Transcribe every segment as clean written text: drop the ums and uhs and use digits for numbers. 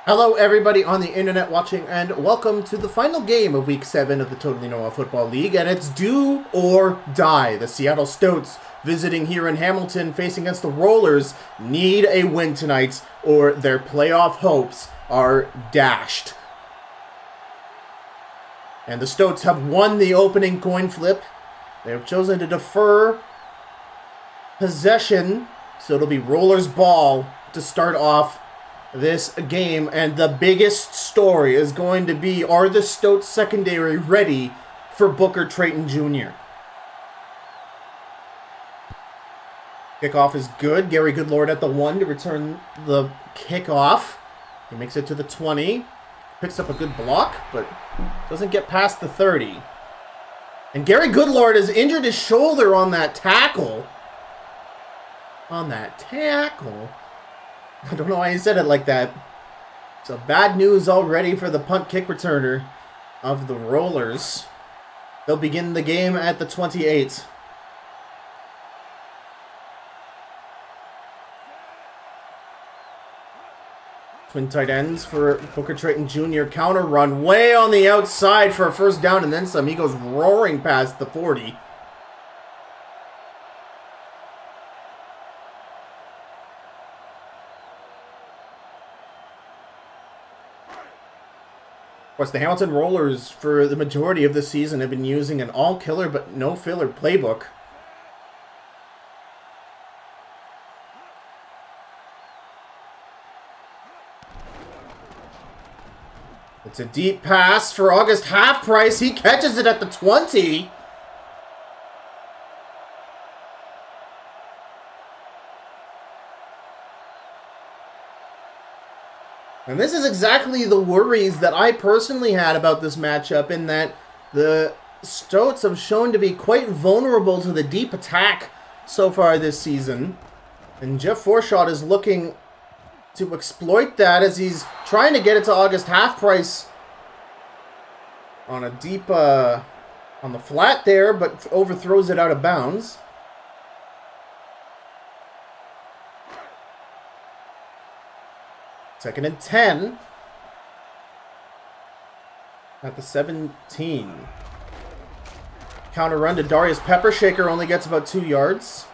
Hello everybody on the internet watching, and welcome to the final game of Week 7 of the Totally Normal Football League, and it's do or die. The Seattle Stoats, visiting here in Hamilton, facing against the Rollers, need a win tonight, or their playoff hopes are dashed. And the Stoats have won the opening coin flip. They have chosen to defer possession, so it'll be Rollers' ball to start off this game, and the biggest story is going to be, are the Stoats secondary ready for Booker Trayton Jr.? Kickoff is good. Gary Goodlord at the 1 to return the kickoff. He makes it to the 20. Picks up a good block, but doesn't get past the 30. And Gary Goodlord has injured his shoulder on that tackle. I don't know why he said it like that. So bad news already for the punt kick returner of the Rollers. They'll begin the game at the 28. Twin tight ends for Booker Trayton Jr. Counter run way on the outside for a first down and then some. He goes roaring past the 40. Of course, the Hamilton Rollers, for the majority of the season, have been using an all-killer but no-filler playbook. It's a deep pass for August Half Price. He catches it at the 20. And this is exactly the worries that I personally had about this matchup, in that the Stoats have shown to be quite vulnerable to the deep attack so far this season. And Jeff Forshaw is looking to exploit that as he's trying to get it to August Half Price on a deep, on the flat there, but overthrows it out of bounds. Second and 10 at the 17. Counter run to Darius Peppershaker, only gets about 2 yards.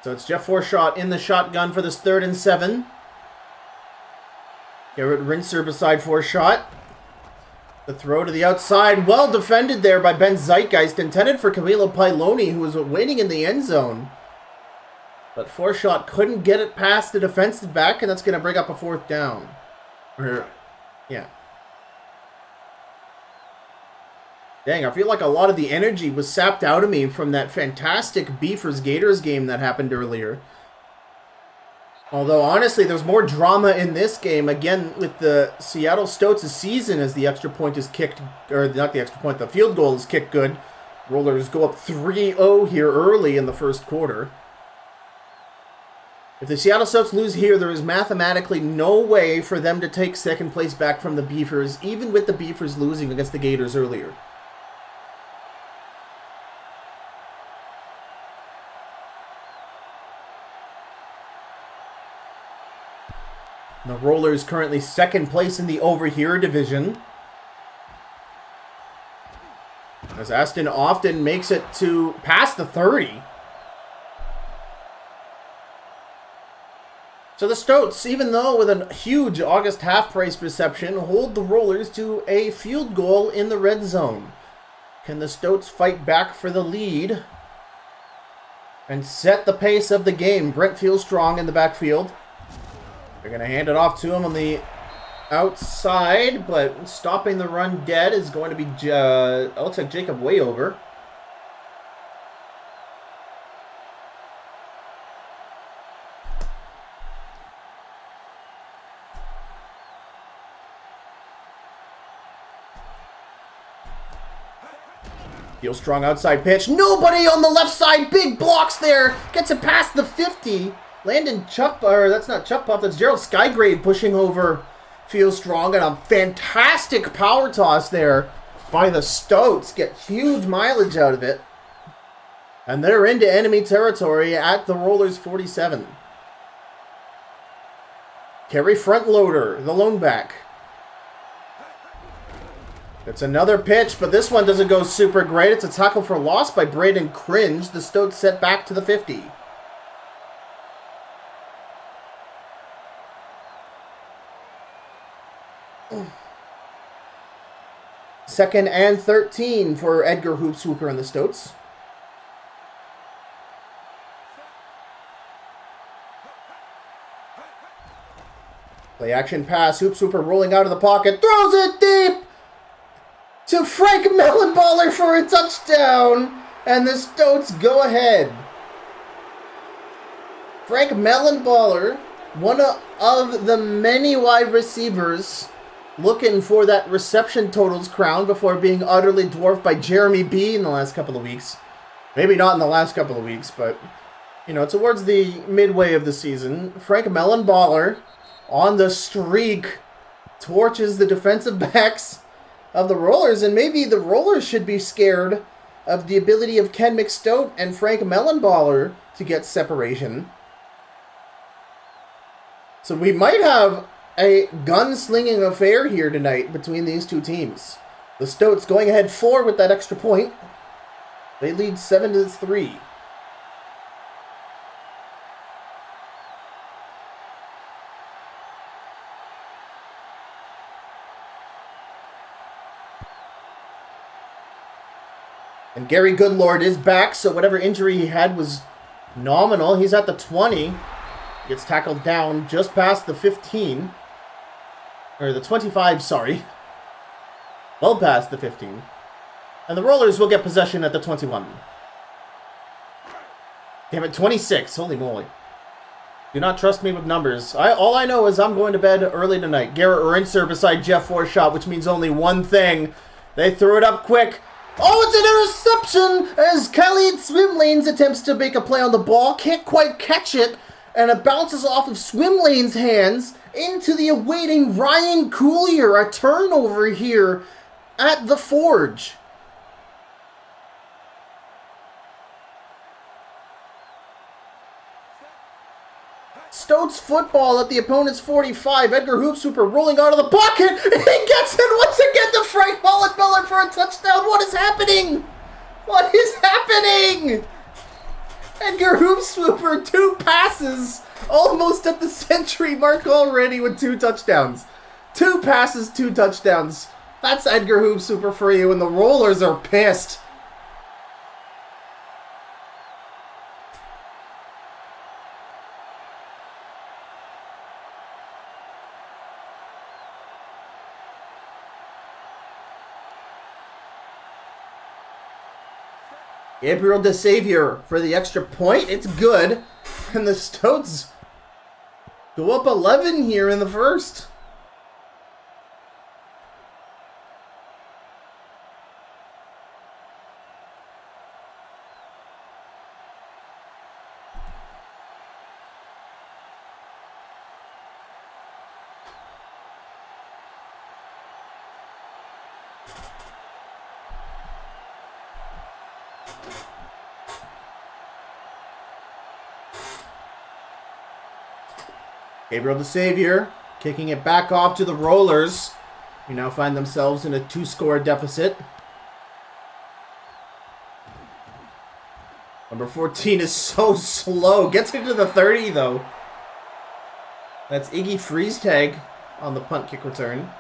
So it's Jeff Forshaw in the shotgun for this 3rd and 7. Garrett Rinser beside Forshaw. The throw to the outside. Well defended there by Ben Zeitgeist. Intended for Camilo Pailoni, who was waiting in the end zone. But Forshaw couldn't get it past the defensive back, and that's going to bring up a 4th down. Dang, I feel like a lot of the energy was sapped out of me from that fantastic Beefers-Gators game that happened earlier. Although, honestly, there's more drama in this game, again, with the Seattle Stoats' season, as the extra point is kicked, or not the extra point, the field goal is kicked good. Rollers go up 3-0 here early in the first quarter. If the Seattle Stoats lose here, there is mathematically no way for them to take second place back from the Beefers, even with the Beefers losing against the Gators earlier. The Rollers currently 2nd place in the Over Here division, as Aston Often makes it to past the 30. So the Stoats, even though with a huge August Half Price reception, hold the Rollers to a field goal in the red zone. Can the Stoats fight back for the lead and set the pace of the game? Brent Fieldstrong in the backfield. They're going to hand it off to him on the outside, but stopping the run dead is going to be, it looks like Jacob Wayover. Fieldstrong outside pitch. Nobody on the left side. Big blocks there. Gets it past the 50. Landon Chup, or that's not Chup Puff, that's Gerald Skygrave pushing over feels strong, and a fantastic power toss there by the Stoats. Get huge mileage out of it. And they're into enemy territory at the Rollers 47. Carry front loader, the lone back. It's another pitch, but this one doesn't go super great. It's a tackle for loss by Braden Cringe. The Stoats set back to the 50. Second and 13 for Edgar Hoopswooper and the Stoats. Play action pass. Hoopswooper rolling out of the pocket. Throws it deep to Frank Mellenballer for a touchdown. And the Stoats go ahead. Frank Mellenballer, one of the many wide receivers looking for that reception totals crown before being utterly dwarfed by Jeremy B in the last couple of weeks. Maybe not in the last couple of weeks, but, you know, towards the midway of the season. Frank Mellenballer on the streak torches the defensive backs of the Rollers, and maybe the Rollers should be scared of the ability of Ken McStoat and Frank Mellenballer to get separation. So we might have a gunslinging affair here tonight between these two teams. The Stoats going ahead 4 with that extra point. They lead 7-3. And Gary Goodlord is back, so whatever injury he had was nominal. He's at the 20. Gets tackled down just past the 15. Or the 25, sorry. Well past the 15. And the Rollers will get possession at the 21. Damn it, 26. Holy moly. Do not trust me with numbers. All I know is I'm going to bed early tonight. Garrett Rinser beside Jeff Forshaw, which means only one thing. They threw it up quick. Oh, it's an interception as Khalid Swimlanes attempts to make a play on the ball. Can't quite catch it. And it bounces off of Swimlane's hands into the awaiting Ryan Coulier. A turnover here at the Forge. Stoats football at the opponent's 45. Edgar Hoopswooper rolling out of the pocket. He gets it once again to Frank Mellenballer for a touchdown. What is happening? What is happening? Edgar Hoopswooper, 2 passes, almost at the century mark already with 2 touchdowns. 2 passes, 2 touchdowns. That's Edgar Hoopswooper for you, and the Rollers are pissed. Gabriel DeSavior for the extra point. It's good. And the Stoats go up 11 here in the first. Gabriel DeSavior kicking it back off to the Rollers, who now find themselves in a 2-score deficit. Number 14 is so slow. Gets into the 30, though. That's Iggy Freestag on the punt kick return.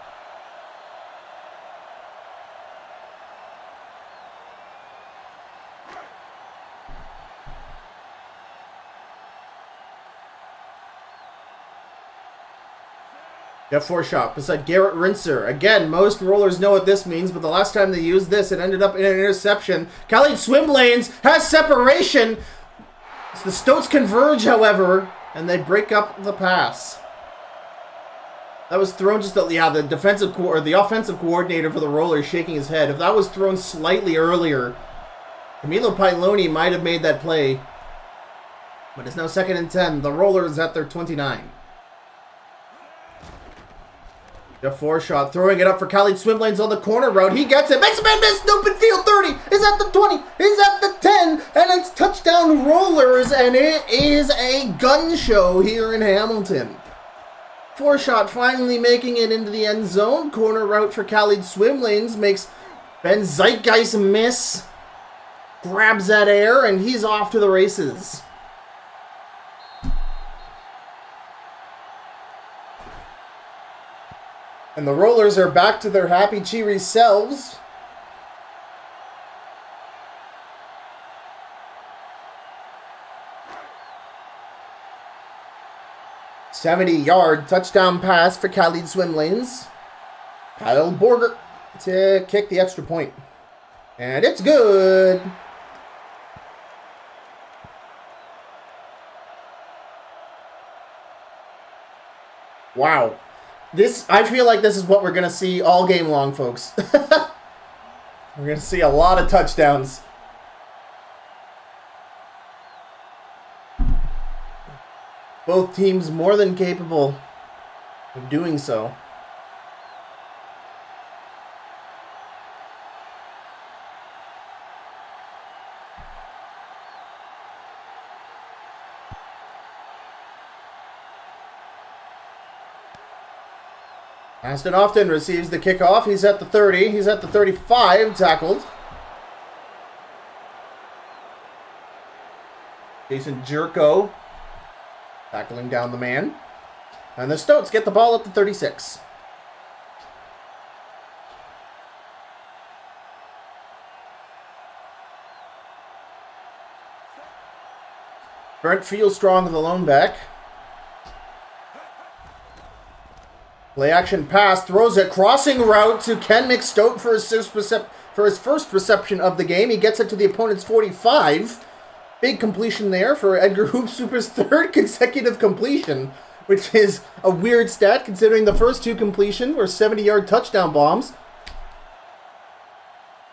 Jeff Forshaw beside Garrett Rinser. Again, most Rollers know what this means, but the last time they used this, it ended up in an interception. Khalid Swimlanes has separation. So the Stoats converge, however, and they break up the pass. That was thrown just, the defensive or the offensive coordinator for the Rollers shaking his head. If that was thrown slightly earlier, Camilo Pailoni might have made that play. But it's now 2nd and 10. The Rollers at their 29. The 4-shot, throwing it up for Khalid swim lanes on the corner route. He gets it, makes a man miss, open field, 30, is at the 20, is at the 10, and it's touchdown rollers, and it is a gun show here in Hamilton. 4-shot finally making it into the end zone. Corner route for Khalid swim lanes makes Ben Zeitgeist miss. Grabs that air, and he's off to the races. And the Rollers are back to their happy, cheery selves. "70-yard touchdown pass for Khalid swim lanes. Kyle Borger to kick the extra point. And it's good. Wow. I feel like this is what we're going to see all game long, folks. We're going to see a lot of touchdowns. Both teams more than capable of doing so. Aston Often receives the kickoff. He's at the 30. He's at the 35. Tackled. Jason Jerko tackling down the man. And the Stoats get the ball at the 36. Brent Fieldstrong, the lone back. Play action pass, throws it, crossing route to Ken McStoat for his first reception of the game. He gets it to the opponent's 45. Big completion there for Edgar Hoopsuper's third consecutive completion, which is a weird stat considering the first two completions were 70-yard touchdown bombs.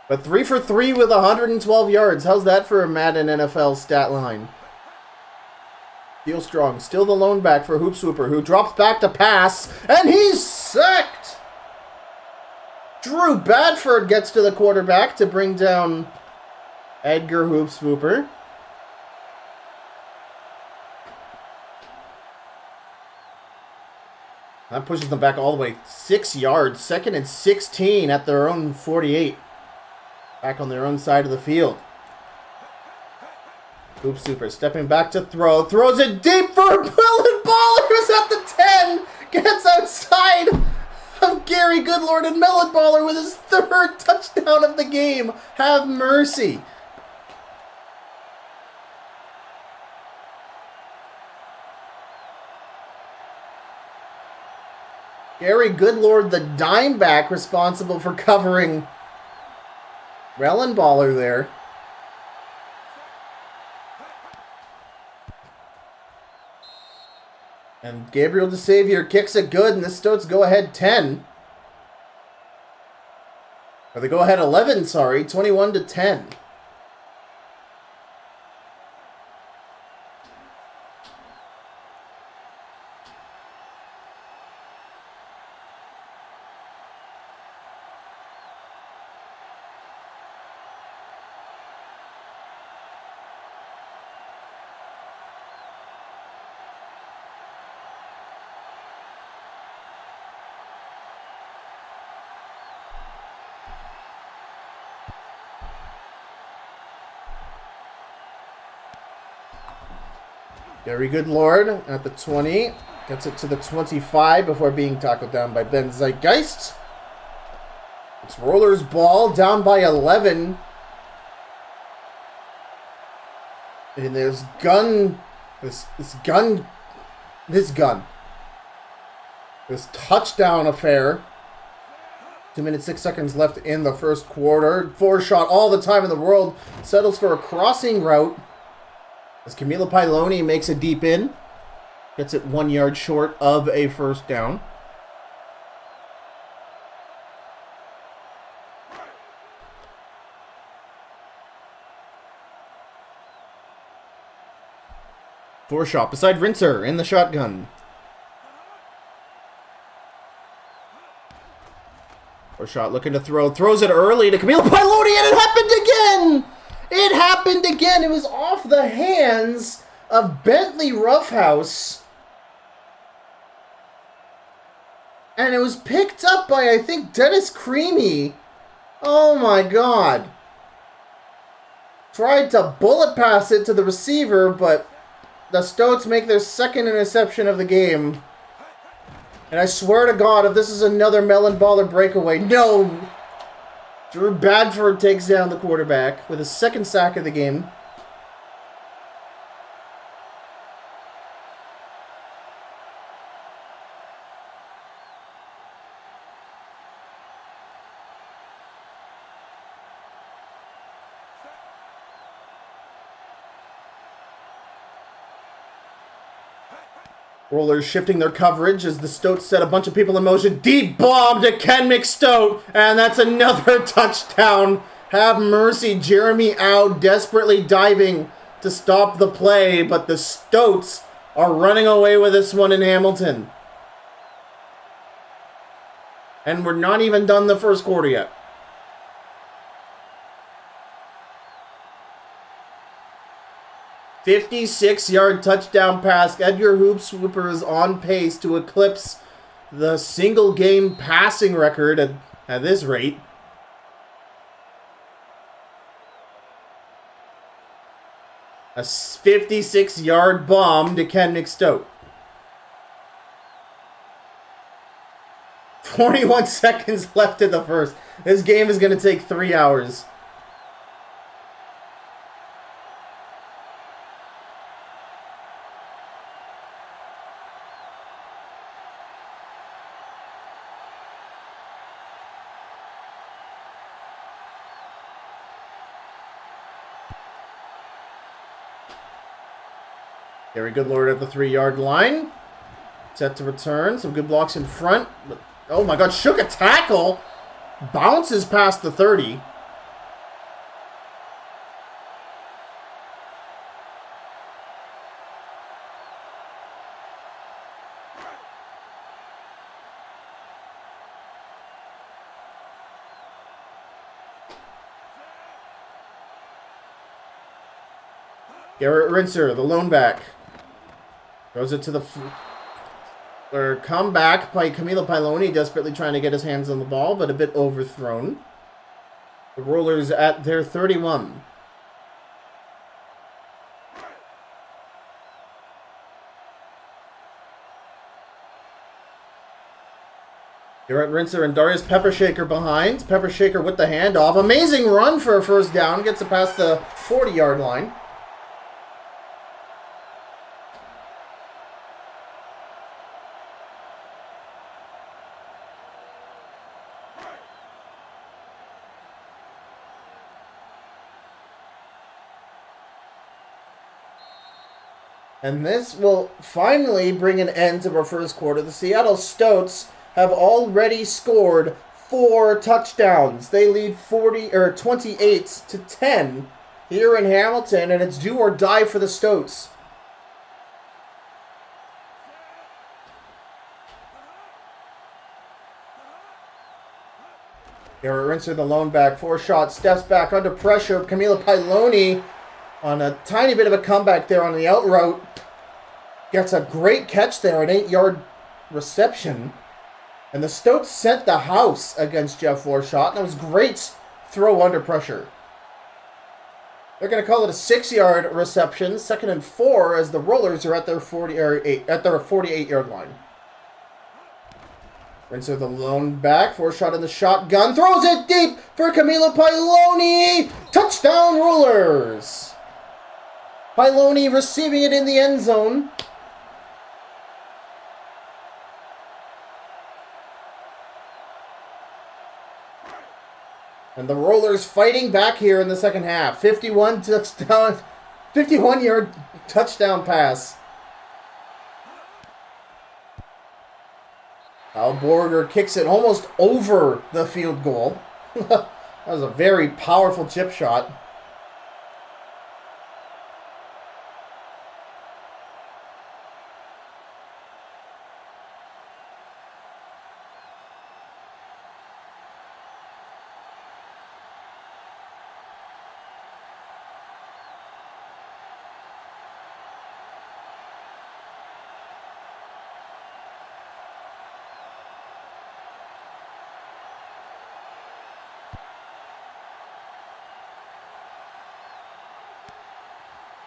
But 3 for 3 with 112 yards. How's that for a Madden NFL stat line? Fieldstrong, still the lone back for Hoopswooper, who drops back to pass, and he's sacked! Drew Badford gets to the quarterback to bring down Edgar Hoopswooper. That pushes them back all the way 6 yards. 2nd and 16 at their own 48. Back on their own side of the field. Hoopswooper stepping back to throw. Throws it deep for Millen Baller, who's at the 10. Gets outside of Gary Goodlord, and Millen Baller with his third touchdown of the game. Have mercy. Gary Goodlord, the dime back, responsible for covering Millen Baller there. And Gabriel DeSavier kicks it good, and the Stoats go ahead 10. Or they go ahead 11, sorry, 21-10. Very good Lord at the 20. Gets it to the 25 before being tackled down by Ben Zeitgeist. It's Rollers ball down by 11. And there's this touchdown affair. 2 minutes, 6 seconds left in the first quarter. 4-shot all the time in the world. Settles for a crossing route. As Camila Piloni makes a deep in. Gets it 1 yard short of a first down. Four-shot beside Rinser in the shotgun. Or shot looking to throw. Throws it early to Camilo Pailoni, and it happened again! It happened again! It was off the hands of Bentley Roughhouse. And it was picked up by, I think, Dennis Creamy. Oh my god. Tried to bullet pass it to the receiver, but the Stoats make their second interception of the game. And I swear to God, if this is another melon baller breakaway, no! Drew Badford takes down the quarterback with his second sack of the game. Rollers shifting their coverage as the Stoats set a bunch of people in motion. Deep bomb to Ken McStoat, and that's another touchdown. Have mercy, Jeremy Au desperately diving to stop the play, but the Stoats are running away with this one in Hamilton. And we're not even done the first quarter yet. "56-yard touchdown pass. Edgar Hoopswooper is on pace to eclipse the single-game passing record at this rate. A 56-yard bomb to Ken McStoat. 41 seconds left in the first. This game is going to take 3 hours. Gary Goodlord at the 3-yard line. Set to return. Some good blocks in front. But, oh my god, shook a tackle. Bounces past the 30. Garrett Rinser, the lone back. Throws it to the... comeback by Camilo Pailoni, desperately trying to get his hands on the ball, but a bit overthrown. The Rollers at their 31. Garrett Rinser and Darius Peppershaker behind. Peppershaker with the handoff. Amazing run for a first down. Gets it past the 40-yard line. And this will finally bring an end to our first quarter. The Seattle Stoats have already scored 4 touchdowns. They lead 28-10 here in Hamilton, and it's do or die for the Stoats. Garrett Rinser, the lone back, 4 shots, steps back under pressure. Camilo Pailoni on a tiny bit of a comeback there on the out route. Gets a great catch there, an 8-yard reception. And the Stoats sent the house against Jeff Warshaw. That was great throw under pressure. They're going to call it a 6-yard reception, 2nd and 4, as the Rollers are at their 48-yard line. Rinser, the lone back, 4 shot in the shotgun, throws it deep for Camilo Pailoni. Touchdown Rollers. Pailoni receiving it in the end zone. And the Rollers fighting back here in the second half. 51-yard touchdown pass. Al Borger kicks it almost over the field goal. That was a very powerful chip shot.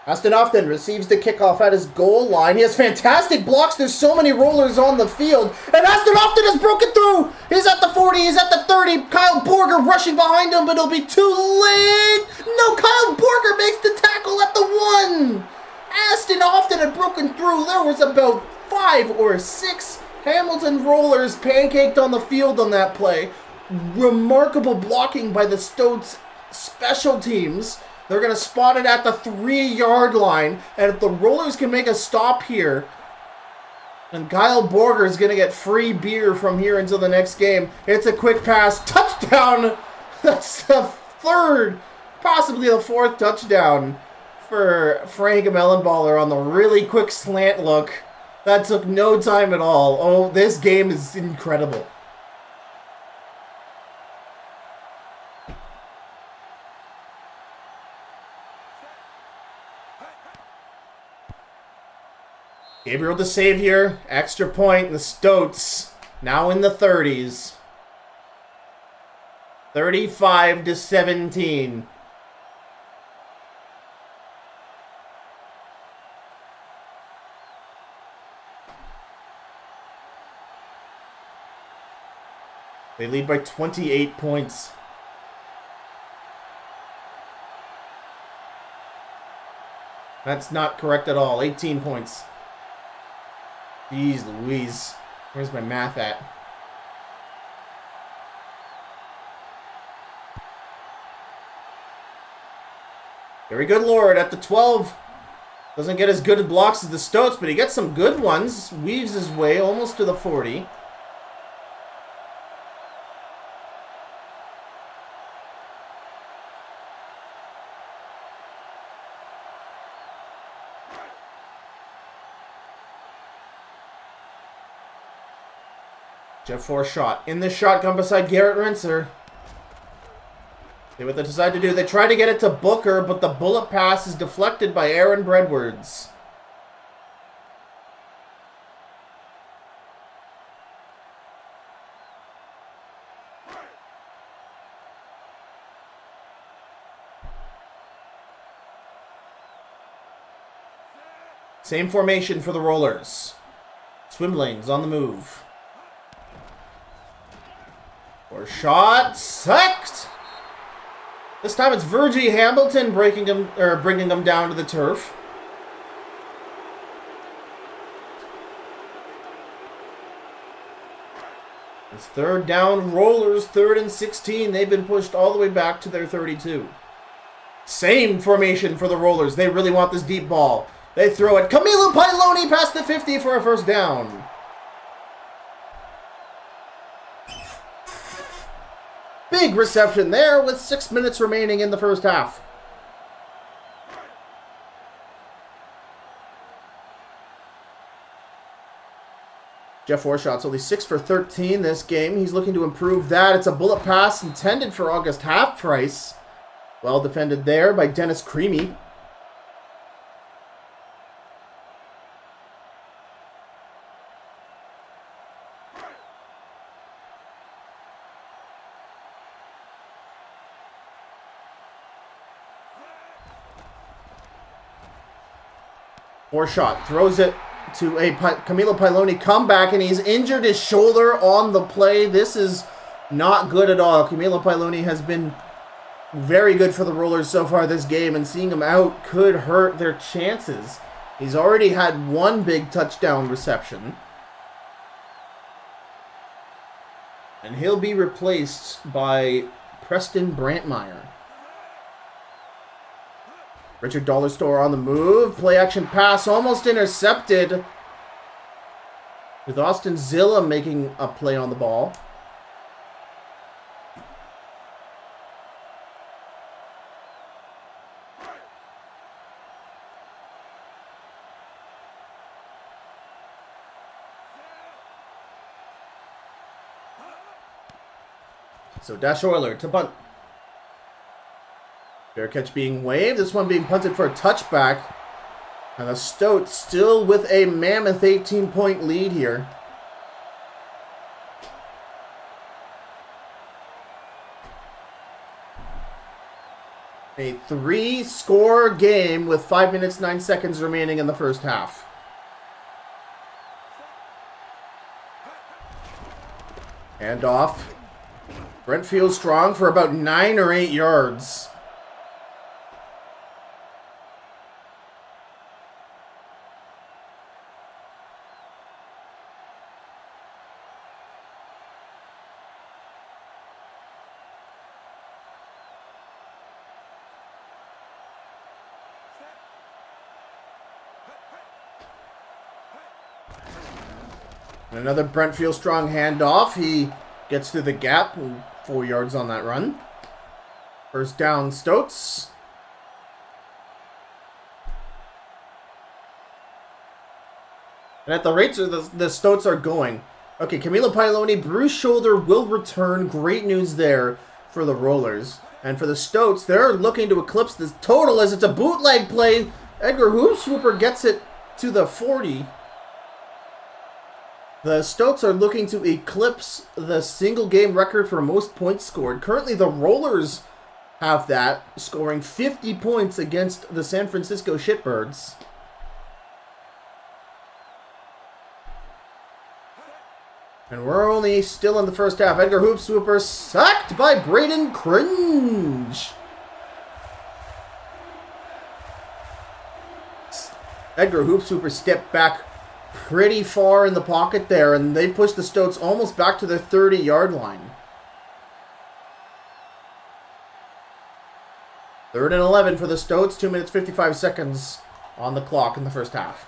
Aston Often receives the kickoff at his goal line. He has fantastic blocks. There's so many rollers on the field. And Aston Often has broken through. He's at the 40. He's at the 30. Kyle Borger rushing behind him, but it'll be too late. No, Kyle Borger makes the tackle at the 1. Aston Often had broken through. There was about 5 or 6 Hamilton rollers pancaked on the field on that play. Remarkable blocking by the Stoats special teams. They're going to spot it at the 3-yard line. And if the rollers can make a stop here, and Kyle Borger is going to get free beer from here until the next game. It's a quick pass. Touchdown! That's the 3rd, possibly the 4th touchdown for Frank Mellenballer on the really quick slant look. That took no time at all. Oh, this game is incredible. Gabriel the Savior, extra point, and the Stoats now in the 30s. 35-17. They lead by 28 points. That's not correct at all. 18 points. Jeez Louise. Where's my math at? Very good Lord at the 12. Doesn't get as good blocks as the Stoats, but he gets some good ones. Weaves his way almost to the 40. Jeff Forshot in the shotgun beside Garrett Rinser. See what they decide to do. They try to get it to Booker, but the bullet pass is deflected by Aaron Bredwards. Same formation for the Rollers. Swim lanes on the move. Or shot sacked. This time it's Virgie Hamilton bringing him down to the turf. It's 3rd down. Rollers 3rd and 16. They've been pushed all the way back to their 32. Same formation for the Rollers. They really want this deep ball. They throw it. Camilo Pailoni past the 50 for a 1st down. Big reception there with 6 minutes remaining in the 1st half. Jeff Forshot's only 6 for 13 this game. He's looking to improve that. It's a bullet pass intended for August half price. Well defended there by Dennis Creamy. Forshot throws it to a Camilo Pailoni comeback, and he's injured his shoulder on the play. This is not good at all. Camilo Pailoni has been very good for the Rollers so far this game, and seeing him out could hurt their chances. He's already had 1 big touchdown reception. And he'll be replaced by Preston Brantmeyer. Richard Dollarstore on the move. Play action pass almost intercepted. With Austin Zilla making a play on the ball. So Dash Euler to punt. Fair catch being waved. This one being punted for a touchback. And the Stoats still with a mammoth 18-point lead here. A 3-score game with 5 minutes, 9 seconds remaining in the first half. Hand off. Brent feels strong for about 9 or 8 yards. Another Brent feels strong handoff. He gets through the gap. 4 yards on that run. First down, Stoats. And at the rates the Stoats are going. Okay, Camilo Pailoni, bruised shoulder, will return. Great news there for the Rollers. And for the Stoats, they're looking to eclipse this total as it's a bootleg play. Edgar Hoopswooper gets it to the 40. The Stoats are looking to eclipse the single-game record for most points scored. Currently, the Rollers have that, scoring 50 points against the San Francisco Shitbirds. And we're only still in the first half. Edgar Hoopswooper sacked by Braden Cringe. Edgar Hoopswooper stepped back pretty far in the pocket there, and they pushed the Stoats almost back to their 30-yard line. 3rd and 11 for the Stoats. 2 minutes, 55 seconds on the clock in the first half.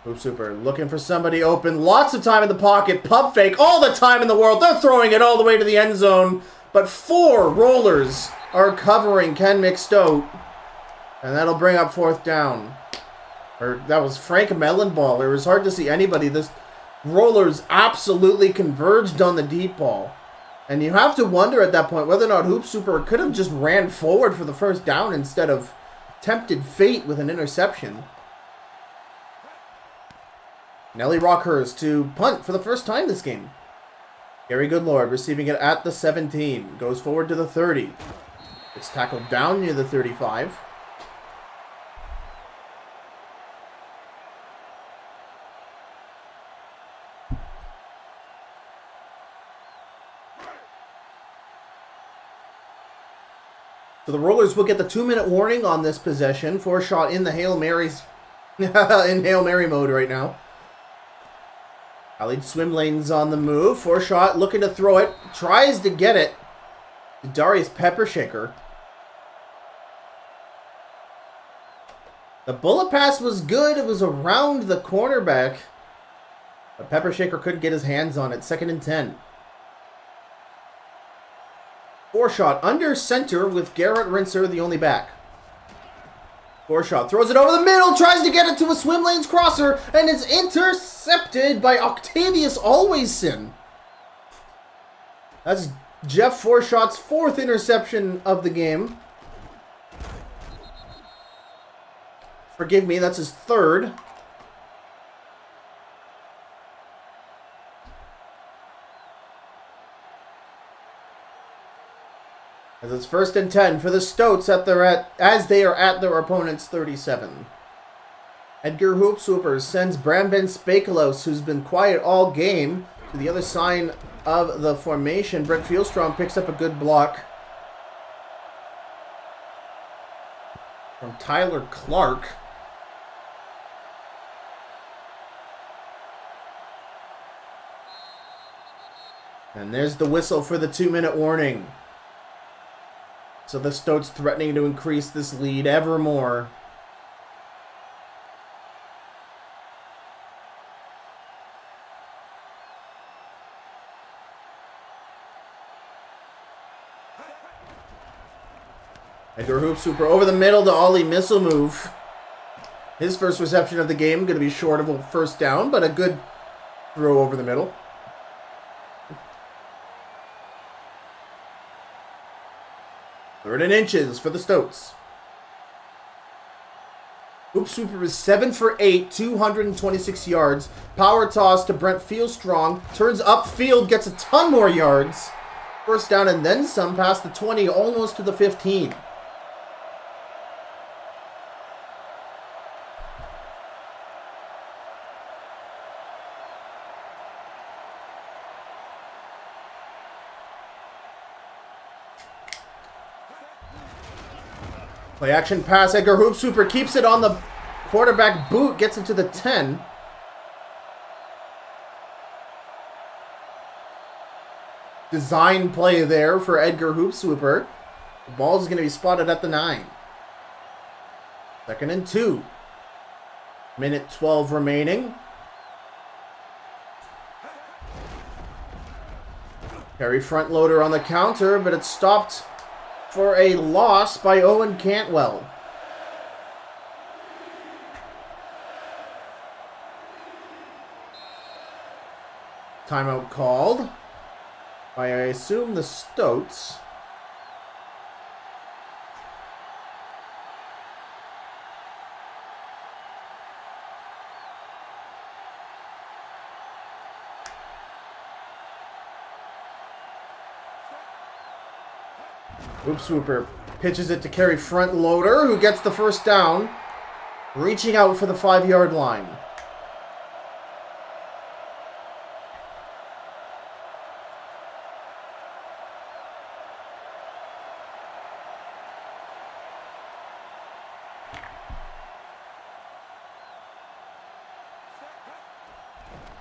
Hoopswooper looking for somebody open. Lots of time in the pocket. Pump fake. All the time in the world. They're throwing it all the way to the end zone. But 4 Rollers are covering Ken McStoat. And that'll bring up 4th down. Or that was Frank Mellenball. It was hard to see anybody. The Rollers absolutely converged on the deep ball. And you have to wonder at that point whether or not Hoopswooper could have just ran forward for the first down instead of tempted fate with an interception. Nelly Rockhurst to punt for the first time this game. Gary Goodlord receiving it at the 17. Goes forward to the 30. It's tackled down near the 35. So the Rollers will get the 2-minute warning on this possession. 4-shot in the Hail Marys. In Hail Mary mode right now. Khalid Swimlane's on the move. 4-shot looking to throw it. Tries to get it. Darius Peppershaker. The bullet pass was good. It was around the cornerback. But Peppershaker couldn't get his hands on it. 2nd and 10. 4-shot under center with Garrett Rinser, the only back. 4-shot throws it over the middle, tries to get it to a swim lanes crosser, and is intercepted by Octavius Alwayson. That's Jeff 4-shot's 4th interception of the game. Forgive me, that's his 3rd. As it's 1st and 10 for the Stoats as they are at their opponent's 37. Edgar Hoopswooper sends Brandon Spakelos, who's been quiet all game, to the other side of the formation. Brent Fieldstrom picks up a good block from Tyler Clark. And there's the whistle for the 2-minute warning. So the Stoats threatening to increase this lead ever more. Edgar Hoopswooper over the middle to Ollie Missile move. His first reception of the game, going to be short of a first down, but a good throw over the middle. 3rd and inches for the Stoats. Hoopswooper is 7 for 8, 226 yards. Power toss to Brent Fieldstrong. Turns upfield, gets a ton more yards. First down and then some, past the 20, almost to the 15. Play action pass. Edgar Hoopswooper keeps it on the quarterback boot, gets it to the 10. Design play there for Edgar Hoopswooper. The ball is going to be spotted at the 9. 2nd and 2. Minute 12 remaining. Carry front loader on the counter, but it's stopped for a loss by Owen Cantwell. Timeout called by, I assume, the Stoats. Hoopswooper pitches it to carry front loader, who gets the first down, reaching out for the 5-yard line.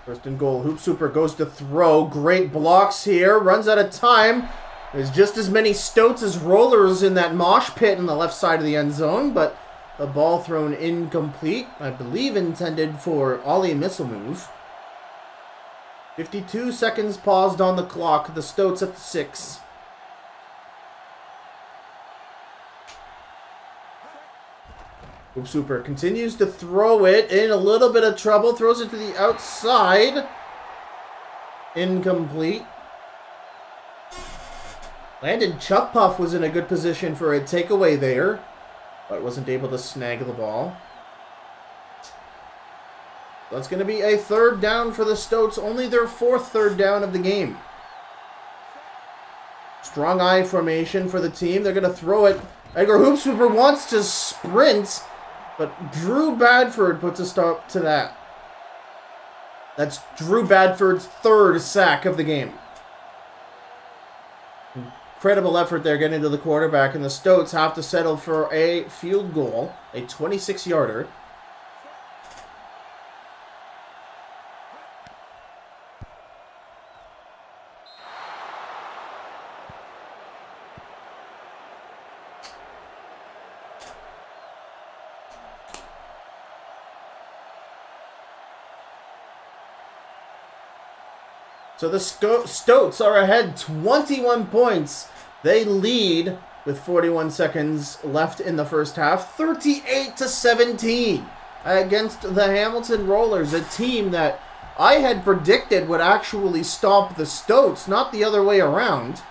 First and goal. Hoopswooper goes to throw. Great blocks here. Runs out of time. There's just as many Stoats as rollers in that mosh pit in the left side of the end zone, but the ball thrown incomplete. I believe intended for Ollie missile move. 52 seconds paused on the clock. The Stoats at the 6. Hoopswooper continues to throw it, in a little bit of trouble, throws it to the outside. Incomplete. Landon Chuff-Puff was in a good position for a takeaway there, but wasn't able to snag the ball. That's going to be a 3rd down for the Stoats, only their 4th 3rd down of the game. Strong eye formation for the team. They're going to throw it. Edgar Hoopswooper wants to sprint, but Drew Badford puts a stop to that. That's Drew Badford's 3rd sack of the game. Incredible effort there getting to the quarterback, and the Stoats have to settle for a field goal, a 26-yarder. So the Stoats are ahead 21 points. They lead with 41 seconds left in the first half, 38-17 against the Hamilton Rollers, a team that I had predicted would actually stop the Stoats, not the other way around.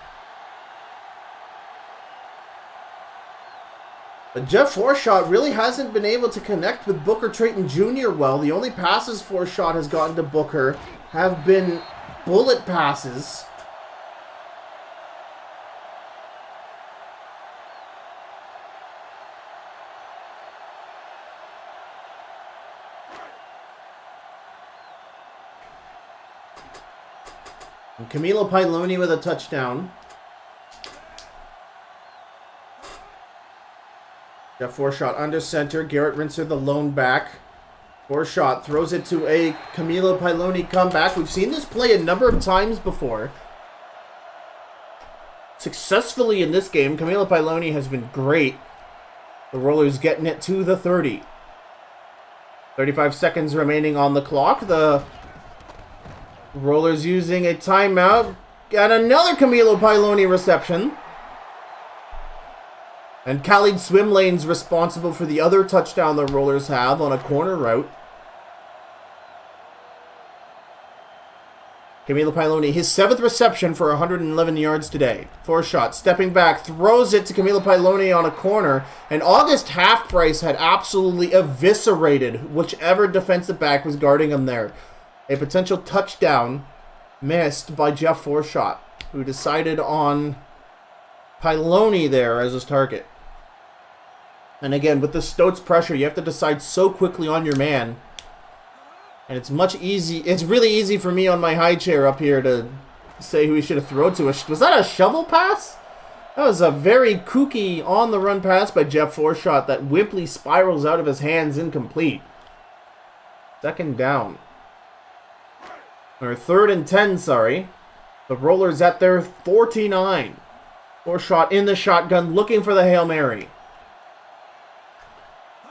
But Jeff Forshot really hasn't been able to connect with Booker Trayton Jr. well. The only passes Forshot has gotten to Booker have been bullet passes. And Camilo Pailoni with a touchdown. Jeff Forshot under center. Garrett Rinser, the lone back. Forshot throws it to a Camilo Pailoni comeback. We've seen this play a number of times before. Successfully in this game, Camilo Pailoni has been great. The Rollers getting it to the 30. 35 seconds remaining on the clock. The Rollers using a timeout. Got another Camilo Pailoni reception. And Khalid Swimlane's responsible for the other touchdown the Rollers have on a corner route. Camilo Pailoni, his 7th reception for 111 yards today. Forshot stepping back, throws it to Camilo Pailoni on a corner, and August Half-Price had absolutely eviscerated whichever defensive back was guarding him there. A potential touchdown missed by Jeff Forshot. who decided on Pyloni there as his target. And again, with the Stoats pressure, you have to decide so quickly on your man. And it's really easy for me on my high chair up here to say who he should have thrown to. Was that a shovel pass? That was a very kooky on-the-run pass by Jeff Forshot that wimply spirals out of his hands incomplete. Second down. Or 3rd and 10, sorry. The Rollers at their 49. Forshot in the shotgun, looking for the Hail Mary.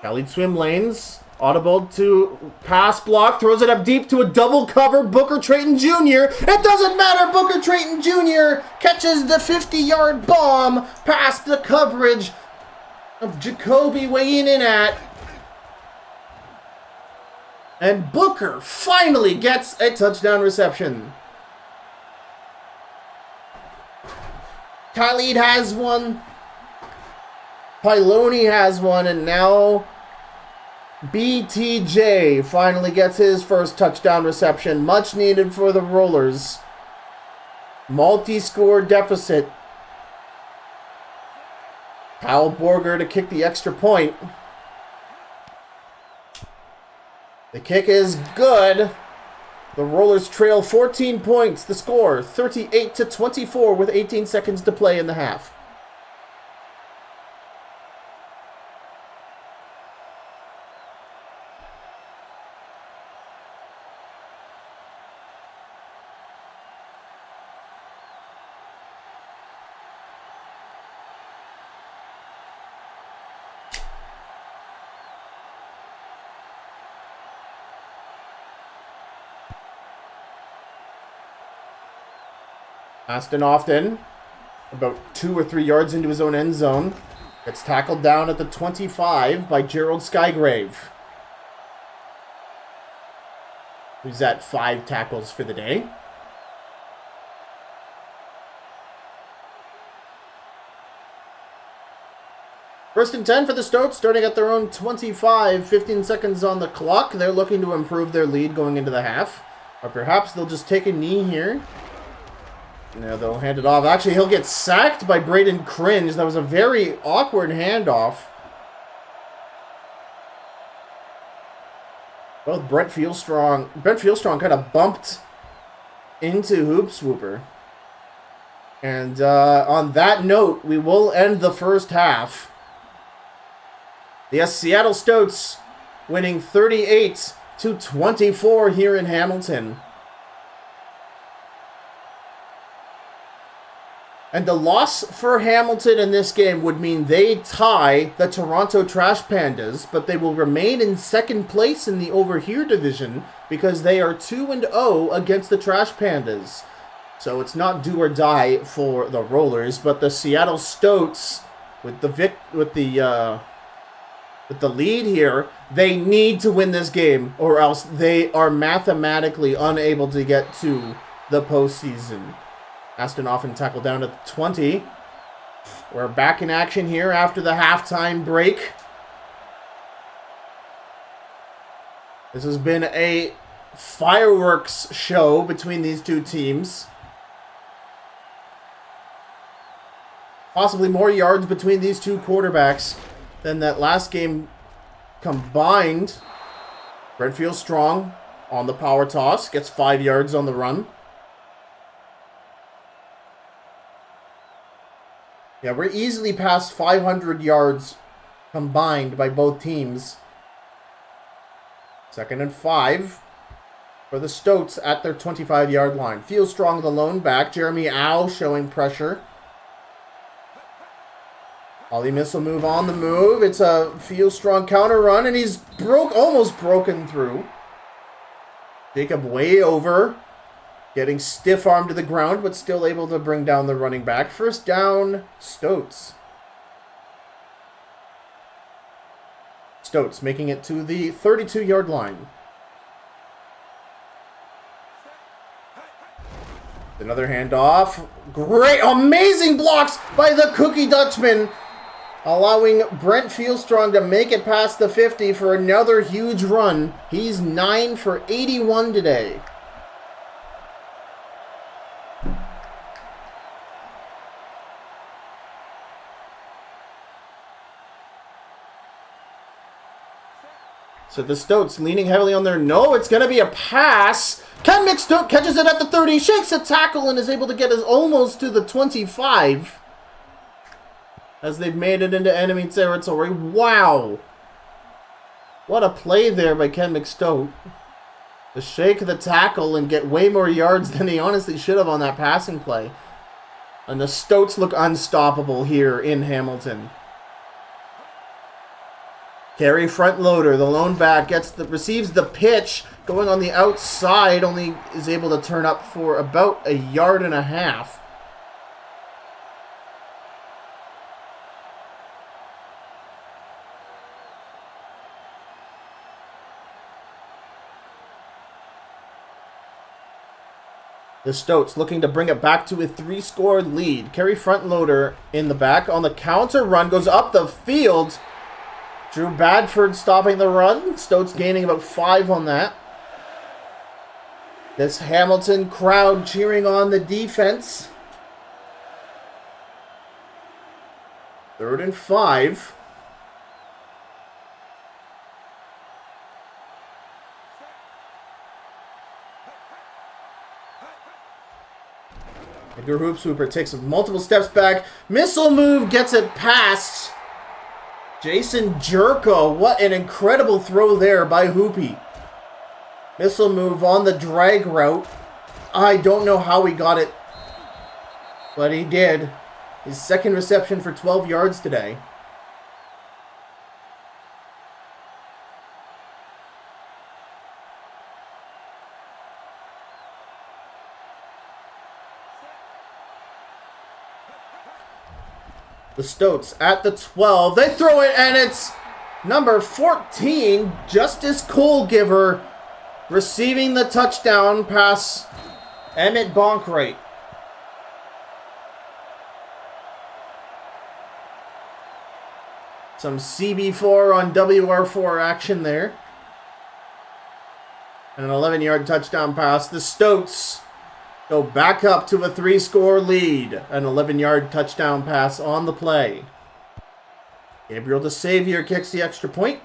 Khalid swim lanes. Audible to pass block. Throws it up deep to a double cover. Booker Trayton Jr. It doesn't matter. Booker Trayton Jr. catches the 50-yard bomb past the coverage of Jacoby weighing in at. And Booker finally gets a touchdown reception. Khalid has one. Pyloni has one. And now BTJ finally gets his first touchdown reception. Much needed for the Rollers. Multi-score deficit. Kyle Borger to kick the extra point. The kick is good. The Rollers trail 14 points. The score, 38-24 with 18 seconds to play in the half. Aston Often, about 2 or 3 yards into his own end zone, gets tackled down at the 25 by Gerald Skygrave, who's at 5 tackles for the day. First and 10 for the Stoats, starting at their own 25, 15 seconds on the clock. They're looking to improve their lead going into the half. Or perhaps they'll just take a knee here. No, they'll hand it off. Actually, he'll get sacked by Braden Cringe. That was a very awkward handoff. Both Brent Fieldstrong kind of bumped into Hoop Swooper. And on that note, we will end the first half. The Seattle Stoats winning 38-24 here in Hamilton. And the loss for Hamilton in this game would mean they tie the Toronto Trash Pandas, but they will remain in second place in the Over Here division because they are 2-0 against the Trash Pandas. So it's not do or die for the Rollers, but the Seattle Stoats with the lead here, they need to win this game or else they are mathematically unable to get to the postseason. Aston Often tackled down at the 20. We're back in action here after the halftime break. This has been a fireworks show between these two teams. Possibly more yards between these two quarterbacks than that last game combined. Brent Fieldstrong on the power toss. Gets 5 yards on the run. Yeah, we're easily past 500 yards combined by both teams. 2nd and 5 for the Stoats at their 25-yard line. Fieldstrong, the lone back. Jeremy Au showing pressure. Ollie Missile move on the move. It's a Fieldstrong counter run, and he's almost broken through. Jacob way over. Getting stiff-armed to the ground, but still able to bring down the running back. First down, Stoats. Stoats making it to the 32-yard line. Another handoff. Great, amazing blocks by the Cookie Dutchman, allowing Brent Fieldstrong to make it past the 50 for another huge run. He's 9 for 81 today. So the Stoats leaning heavily on their... No, it's going to be a pass. Ken McStoat catches it at the 30, shakes a tackle, and is able to get us almost to the 25. As they've made it into enemy territory. Wow. What a play there by Ken McStoat. To shake the tackle and get way more yards than he honestly should have on that passing play. And the Stoats look unstoppable here in Hamilton. Carey front loader, the lone back receives the pitch, going on the outside, only is able to turn up for about 1.5 yards. The Stoats looking to bring it back to a 3-score lead. Carey front loader in the back on the counter run, goes up the field. Drew Badford stopping the run. Stoats gaining about 5 on that. This Hamilton crowd cheering on the defense. 3rd and 5. Edgar Hoopswooper takes multiple steps back. Missile move, gets it past Jason Jerko. What an incredible throw there by Hoopy. Missile move on the drag route. I don't know how he got it, but he did. His 2nd reception for 12 yards today. The Stoats at the 12. They throw it, and it's number 14, Justice Coalgiver, receiving the touchdown pass. Emmett Bonkrate. Some CB4 on WR4 action there. And an 11-yard touchdown pass. The Stoats go back up to a 3-score lead. An 11-yard touchdown pass on the play. Gabriel DeSavier kicks the extra point.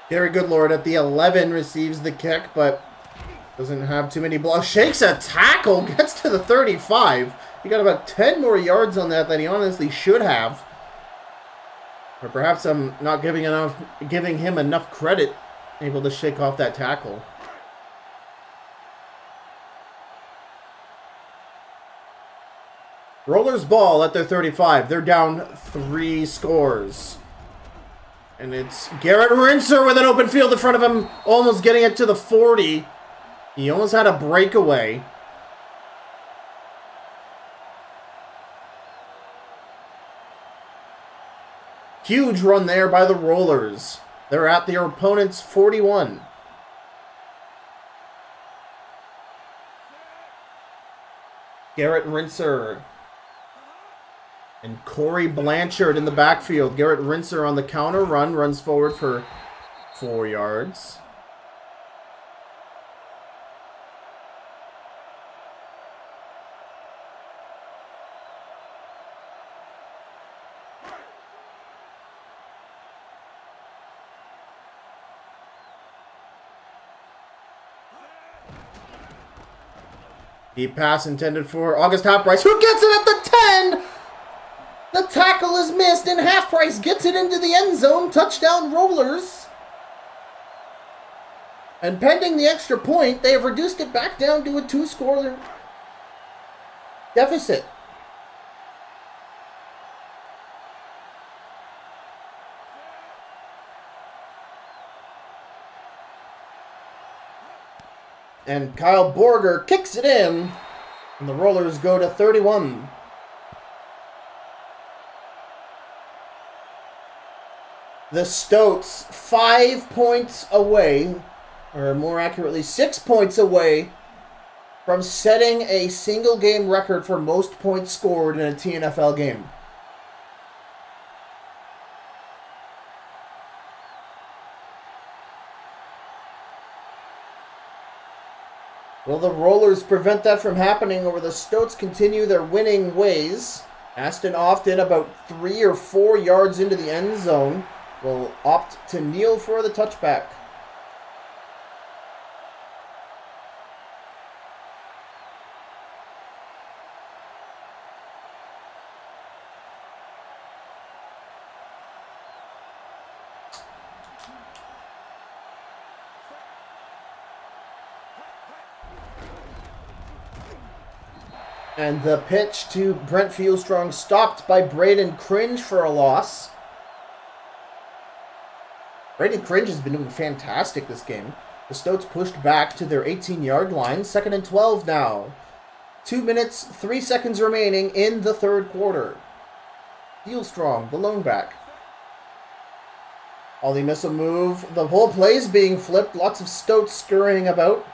Gary Goodlord at the 11 receives the kick, but doesn't have too many blocks. Shakes a tackle, gets to the 35. He got about 10 more yards on that than he honestly should have. Or perhaps I'm not giving him enough credit, able to shake off that tackle. Rollers ball at their 35. They're down 3 scores. And it's Garrett Rinser with an open field in front of him, almost getting it to the 40. He almost had a breakaway. Huge run there by the Rollers. They're at their opponent's 41. Garrett Rinser and Corey Blanchard in the backfield. Garrett Rinser on the counter run, runs forward for 4 yards. Deep pass intended for August Half-Price, who gets it at the 10! The tackle is missed, and Half-Price gets it into the end zone. Touchdown Rollers. And pending the extra point, they have reduced it back down to a 2-score deficit. And Kyle Borger kicks it in, and the Rollers go to 31. The Stoats 5 points away, or more accurately 6 points away from setting a single game record for most points scored in a TNFL game. Will the Rollers prevent that from happening, or will the Stoats continue their winning ways? Aston Often, about 3 or 4 yards into the end zone, will opt to kneel for the touchback. And the pitch to Brent Fieldstrong stopped by Braden Cringe for a loss. Braden Cringe has been doing fantastic this game. The Stoats pushed back to their 18-yard line. 2nd and 12 now. 2 minutes, 3 seconds remaining in the third quarter. Fieldstrong, the lone back. Ollie miss a move. The whole play is being flipped. Lots of Stoats scurrying about.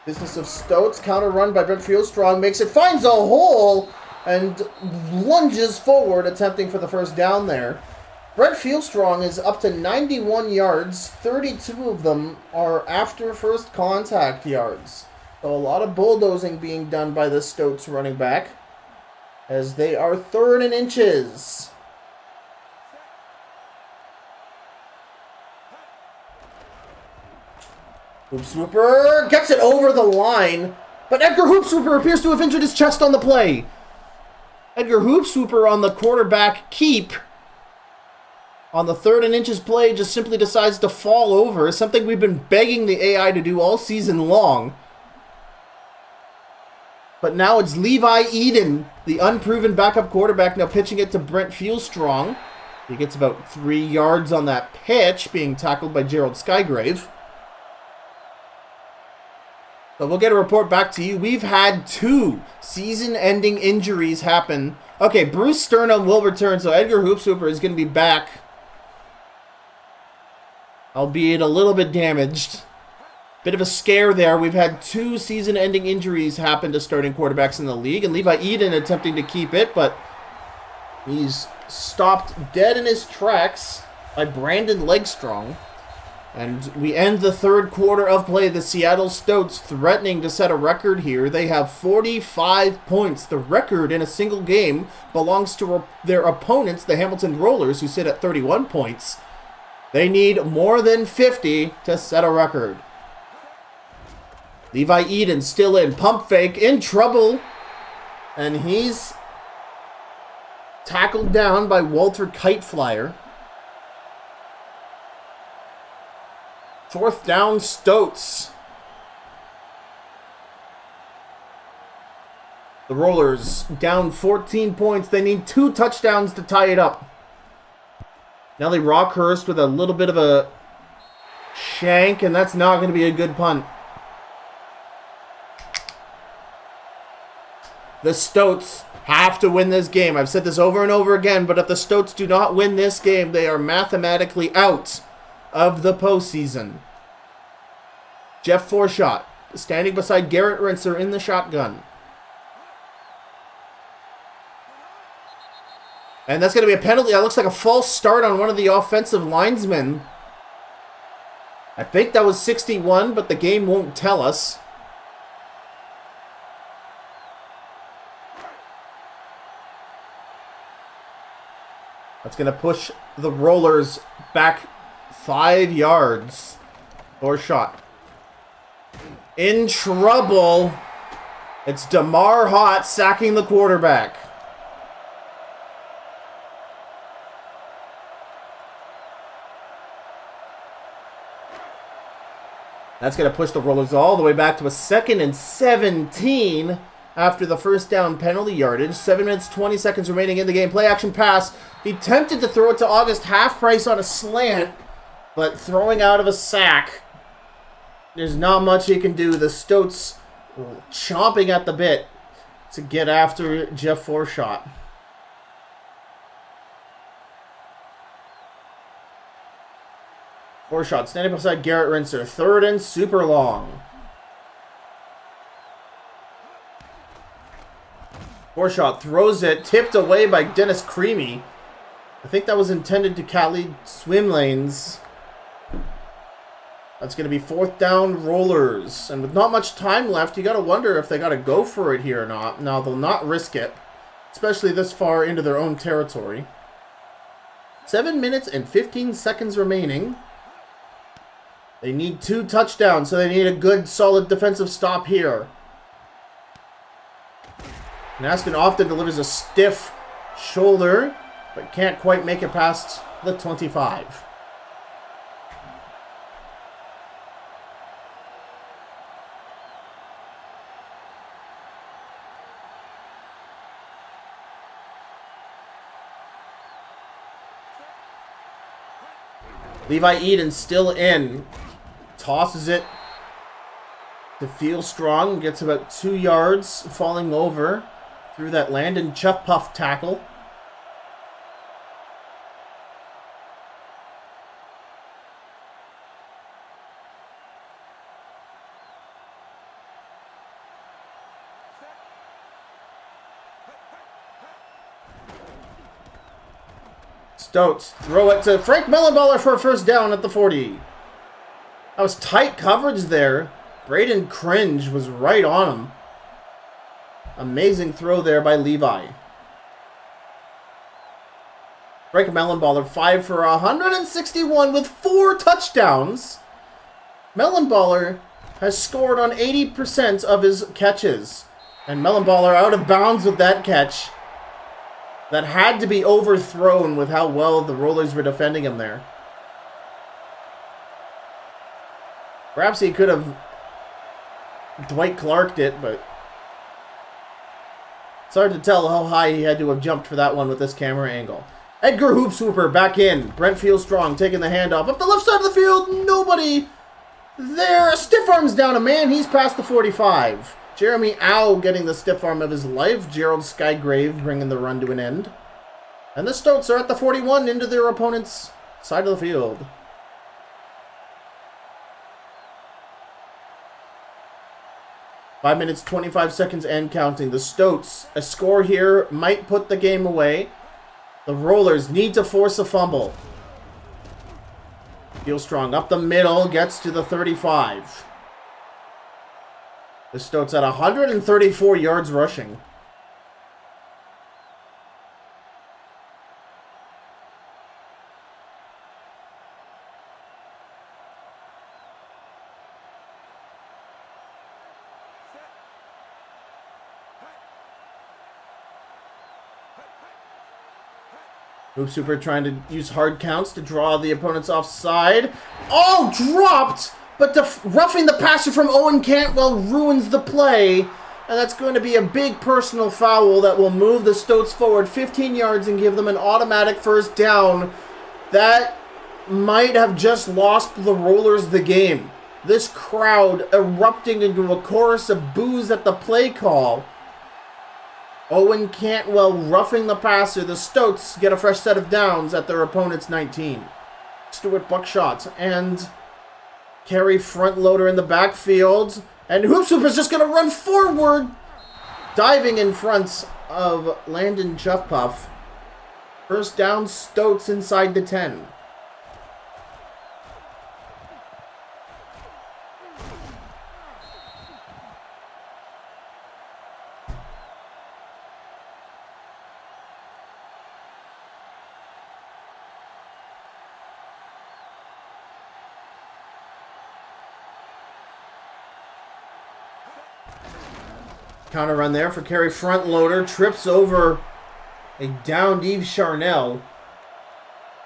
Business of Stoats, counter run by Brent Fieldstrong, makes it, finds a hole, and lunges forward, attempting for the first down there. Brent Fieldstrong is up to 91 yards, 32 of them are after first contact yards. So a lot of bulldozing being done by the Stoats running back, as they are 3rd and inches. Hoopswooper gets it over the line, but Edgar Hoopswooper appears to have injured his chest on the play. Edgar Hoopswooper on the quarterback keep on the 3rd and inches play just simply decides to fall over, something we've been begging the AI to do all season long. But now it's Levi Eden, the unproven backup quarterback, now pitching it to Brent Fieldstrong. He gets about 3 yards on that pitch, being tackled by Gerald Skygrave. So we'll get a report back to you. We've had 2 season-ending injuries happen. Okay, Bruce Sternum will return, so Edgar Hoopswooper is going to be back, albeit a little bit damaged. Bit of a scare there. We've had 2 season-ending injuries happen to starting quarterbacks in the league, and Levi Eden attempting to keep it, but he's stopped dead in his tracks by Brandon Legstrong. And we end the third quarter of play. The Seattle Stoats threatening to set a record here. They have 45 points. The record in a single game belongs to their opponents, the Hamilton Rollers, who sit at 31 points. They need more than 50 to set a record. Levi Eden still in. Pump fake, in trouble. And he's tackled down by Walter Kiteflyer. 4th down, Stoats. The Rollers down 14 points. They need 2 touchdowns to tie it up. Nellie Rockhurst with a little bit of a shank, and that's not going to be a good punt. The Stoats have to win this game. I've said this over and over again, but if the Stoats do not win this game, they are mathematically out of the postseason. Jeff Forshot standing beside Garrett Rinser in the shotgun. And that's going to be a penalty. That looks like a false start on one of the offensive linesmen. I think that was 61, but the game won't tell us. That's going to push the Rollers back 5 yards. Or shot. In trouble. It's DeMar Hott sacking the quarterback. That's going to push the Rollers all the way back to a 2nd and 17 after the first down penalty yardage. 7 minutes, 20 seconds remaining in the game. Play action pass. He attempted to throw it to August half price on a slant, but throwing out of a sack, there's not much he can do. The Stoats chomping at the bit to get after Jeff Forshot. Borshot standing beside Garrett Rinser. Third and super long. Borshot throws it, tipped away by Dennis Creamy. I think that was intended to Cali swim lanes. That's going to be fourth down rollers. And with not much time left, you got to wonder if they got to go for it here or not. No, they'll not risk it, especially this far into their own territory. 7 minutes and 15 seconds remaining. They need 2 touchdowns, so they need a good, solid defensive stop here. And Aston often delivers a stiff shoulder, but can't quite make it past the 25. Levi Eden still in. Tosses it to Feel Strong. Gets about 2 yards, falling over through that Landon Chuff Puff tackle. Stoats throw it to Frank Mellenballer for a first down at the 40. That was tight coverage there. Braden Cringe was right on him. Amazing throw there by Levi. Frank Mellenballer 5 for 161 with 4 touchdowns. Mellenballer has scored on 80% of his catches. And Mellenballer out of bounds with that catch. That had to be overthrown with how well the Rollers were defending him there. Perhaps he could have Dwight Clark'd it, but it's hard to tell how high he had to have jumped for that one with this camera angle. Edgar Hoopswooper back in. Brent Fieldstrong taking the handoff. Up the left side of the field, nobody there. Stiff arms down a man. He's past the 45. Jeremy Au getting the stiff arm of his life. Gerald Skygrave bringing the run to an end. And the Stoats are at the 41 into their opponent's side of the field. Five minutes, 25 seconds and counting. The Stoats, a score here might put the game away. The Rollers need to force a fumble. Fieldstrong up the middle, gets to the 35. The Stoats at 134 yards rushing. Hoopswooper trying to use hard counts to draw the opponents offside. Oh, dropped! But roughing the passer from Owen Cantwell ruins the play. And that's going to be a big personal foul that will move the Stoats forward 15 yards and give them an automatic first down. That might have just lost the Rollers the game. This crowd erupting into a chorus of boos at the play call. Owen Cantwell roughing the passer. The Stoats get a fresh set of downs at their opponent's 19. Stuart Buckshot and Kerry front loader in the backfield. And Hoopswooper's just going to run forward. Diving in front of Landon Chuffpuff. First down, Stoats inside the 10. Counter run there for Kerry front loader. Trips over a downed Yves Charnel.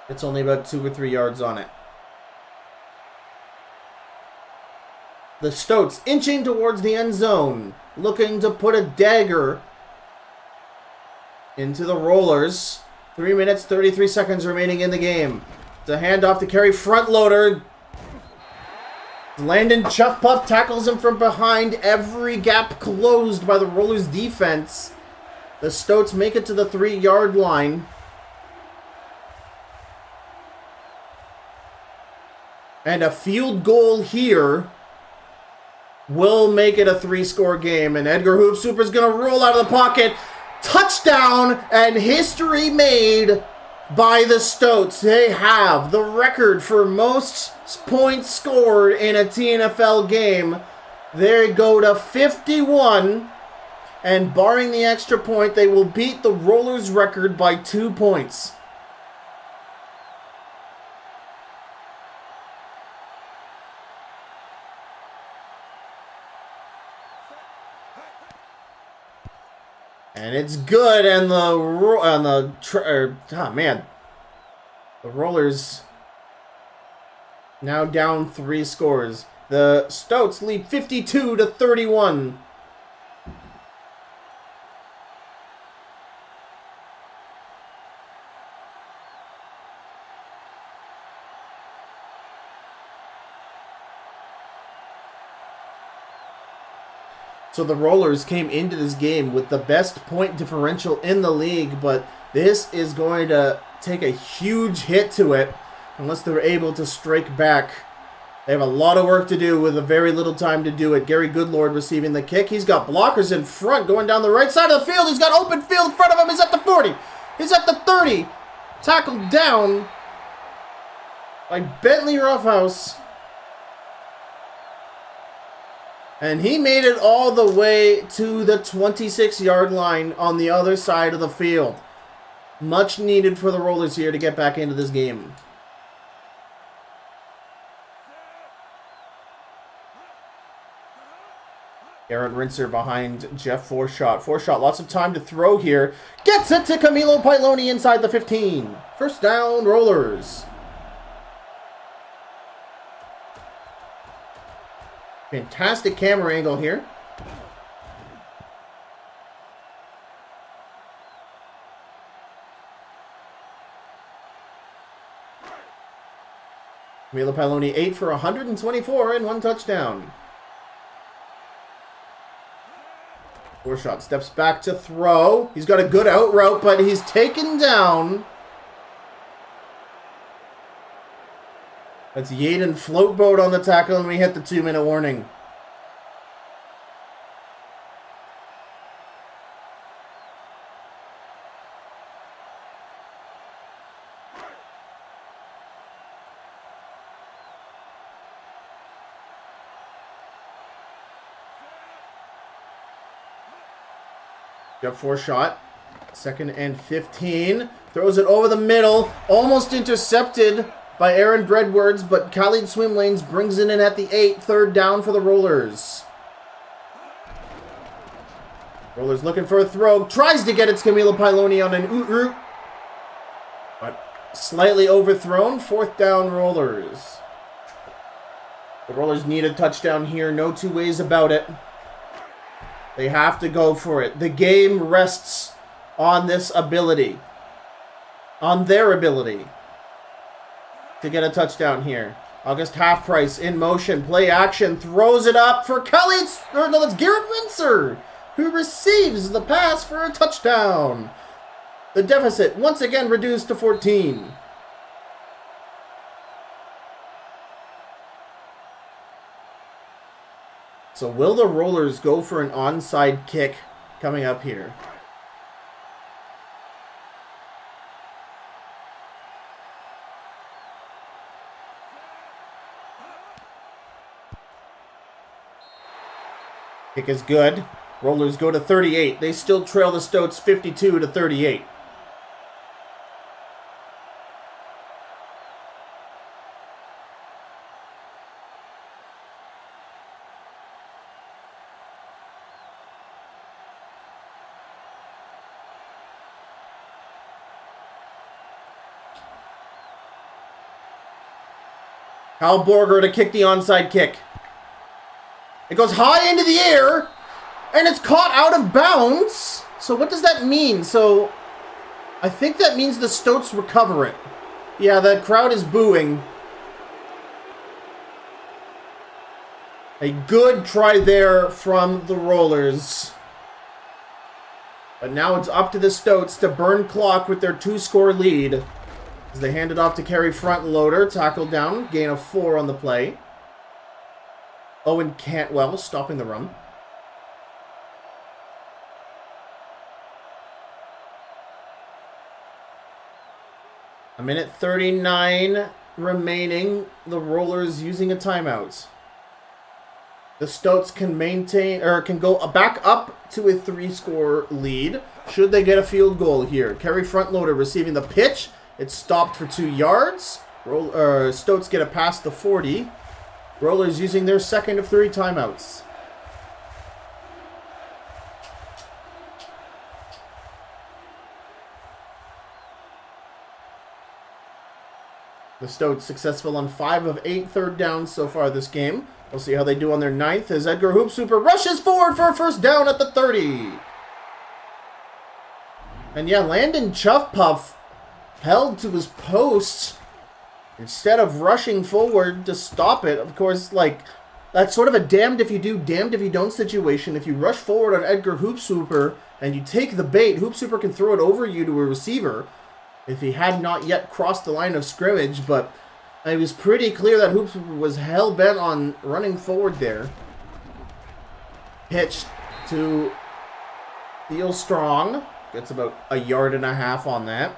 It's only about 2 or 3 yards on it. The Stoats inching towards the end zone. Looking to put a dagger into the Rollers. 3 minutes, 33 seconds remaining in the game. The handoff to Kerry front loader. Landon Chuffpuff tackles him from behind. Every gap closed by the Rollers defense. The Stoats make it to the 3-yard line. And a field goal here will make it a 3-score game. And Edgar Hoopsuper's going to roll out of the pocket. Touchdown, and history made by the Stoats. They have the record for most points scored in a TNFL game. They go to 51. And barring the extra point, they will beat the Rollers' record by 2 points. And it's good, and the Rollers now down 3 scores. The Stoats lead 52-31. So the Rollers came into this game with the best point differential in the league, but this is going to take a huge hit to it unless they're able to strike back. They have a lot of work to do with a very little time to do it. Gary Goodlord receiving the kick. He's got blockers in front going down the right side of the field. He's got open field in front of him. He's at the 40. He's at the 30. Tackled down by Bentley Roughhouse. And he made it all the way to the 26-yard line on the other side of the field. Much needed for the Rollers here to get back into this game. Aaron Rinser behind Jeff Forshot. Forshot, lots of time to throw here. Gets it to Camilo Pailoni inside the 15. First down, Rollers. Fantastic camera angle here. Camilo Pailoni 8 for 124 and 1 touchdown. Forshot steps back to throw. He's got a good out route, but he's taken down. That's Yaden Floatboat on the tackle, and we hit the 2-minute warning. Got Forshot. 2nd and 15. Throws it over the middle. Almost intercepted by Aaron Breadwards, but Khalid Swimlanes brings it in at the 8. 3rd down for the Rollers. Rollers looking for a throw. Tries to get it to Camilo Pailoni on an oot route. But slightly overthrown. 4th down, Rollers. The Rollers need a touchdown here. No two ways about it. They have to go for it. The game rests on this ability. On their ability to get a touchdown here. August Half-Price in motion. Play action. Throws it up for Khalid. No, that's Garrett Rinser, who receives the pass for a touchdown. The deficit once again reduced to 14. So will the Rollers go for an onside kick coming up here? Kick is good. Rollers go to 38. They still trail the Stoats 52-38. Hal Borger to kick the onside kick. It goes high into the air, and it's caught out of bounds. So what does that mean? So I think that means the Stoats recover it. Yeah, the crowd is booing. A good try there from the Rollers. But now it's up to the Stoats to burn clock with their 2-score lead. As they hand it off to Kerry front loader. Tackle down. Gain of 4 on the play. Owen Cantwell stopping the run. A minute 39 remaining. The Rollers using a timeout. The Stoats can maintain, or can go back up to a 3-score lead should they get a field goal here. Kerry front loader receiving the pitch. It's stopped for 2 yards. Stoats get a past the 40. Rollers using their second of 3 timeouts. The Stoats successful on 5 of 8 third downs so far this game. We'll see how they do on their 9th as Edgar Hoopsuper rushes forward for a first down at the 30. And yeah, Landon Chuffpuff held to his post instead of rushing forward to stop it. Of course, like, that's sort of a damned if you do, damned if you don't situation. If you rush forward on Edgar Hoopsuper and you take the bait, Hoopsuper can throw it over you to a receiver if he had not yet crossed the line of scrimmage, but it was pretty clear that Hoopsuper was hell-bent on running forward there. Pitch to Theo Strong. Gets about 1.5 yards on that.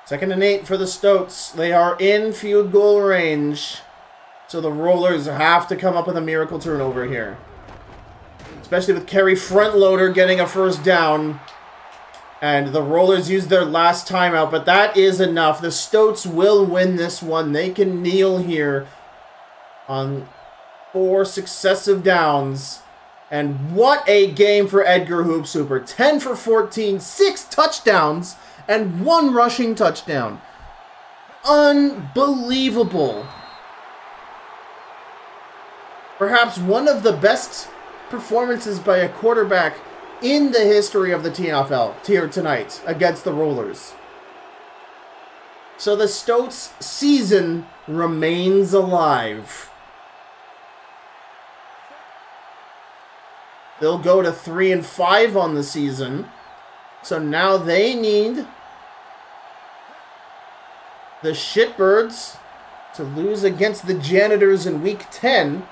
Second and 8 for the Stoats. They are in field goal range. So the Rollers have to come up with a miracle turnover here. Especially with Kerry front loader getting a first down. And the Rollers use their last timeout, but that is enough. The Stoats will win this one. They can kneel here on 4 successive downs. And what a game for Edgar Hoopsuper. 10 for 14, 6 touchdowns, and 1 rushing touchdown. Unbelievable. Perhaps one of the best performances by a quarterback in the history of the TNFL here tonight against the Rollers. So the Stoats season remains alive. They'll go to 3-5 on the season. So now they need the Shitbirds to lose against the Janitors in Week 10.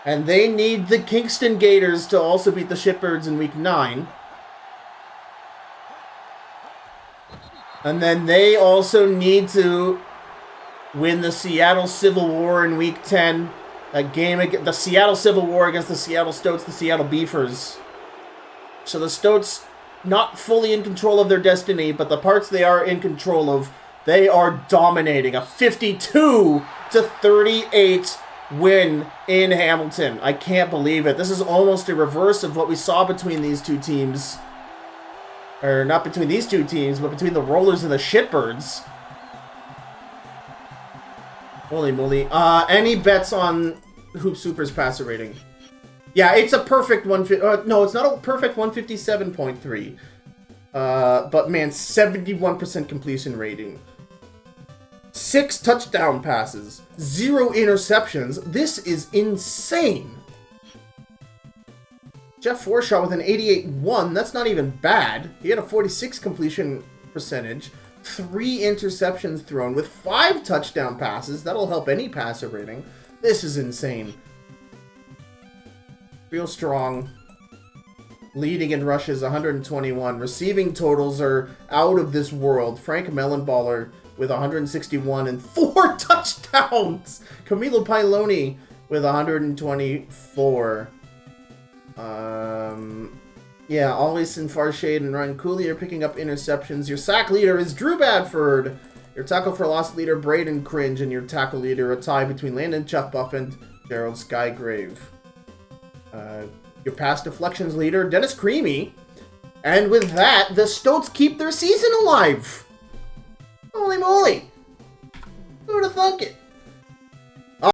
And they need the Kingston Gators to also beat the Shitbirds in Week 9. And then they also need to win the Seattle Civil War in Week 10. A game against the Seattle Civil War against the Seattle Stoats, the Seattle Beefers. So the Stoats not fully in control of their destiny, but the parts they are in control of, they are dominating. A 52-38 win in Hamilton. I can't believe it. This is almost a reverse of what we saw between these two teams. Or not between these two teams, but between the Rollers and the Shitbirds. Holy moly. Any bets on Hoopsuper's passer rating? Yeah, it's a perfect 150. No, it's not a perfect 157.3. But man, 71% completion rating. 6 touchdown passes. 0 interceptions. This is insane. Jeff Forshaw with an 88-1. That's not even bad. He had a 46 completion percentage. 3 interceptions thrown with 5 touchdown passes. That'll help any passer rating. This is insane. Real strong. Leading in rushes, 121. Receiving totals are out of this world. Frank Mellenballer with 161 and 4 touchdowns. Camilo Pailoni with 124. Yeah, Always in Farshade and Ryan Cooley are picking up interceptions. Your sack leader is Drew Badford. Your tackle for loss leader, Braden Cringe. And your tackle leader, a tie between Landon Chuffbuff and Gerald Skygrave. Your pass deflections leader, Dennis Creamy. And with that, the Stoats keep their season alive. Holy moly. Who would have thunk it?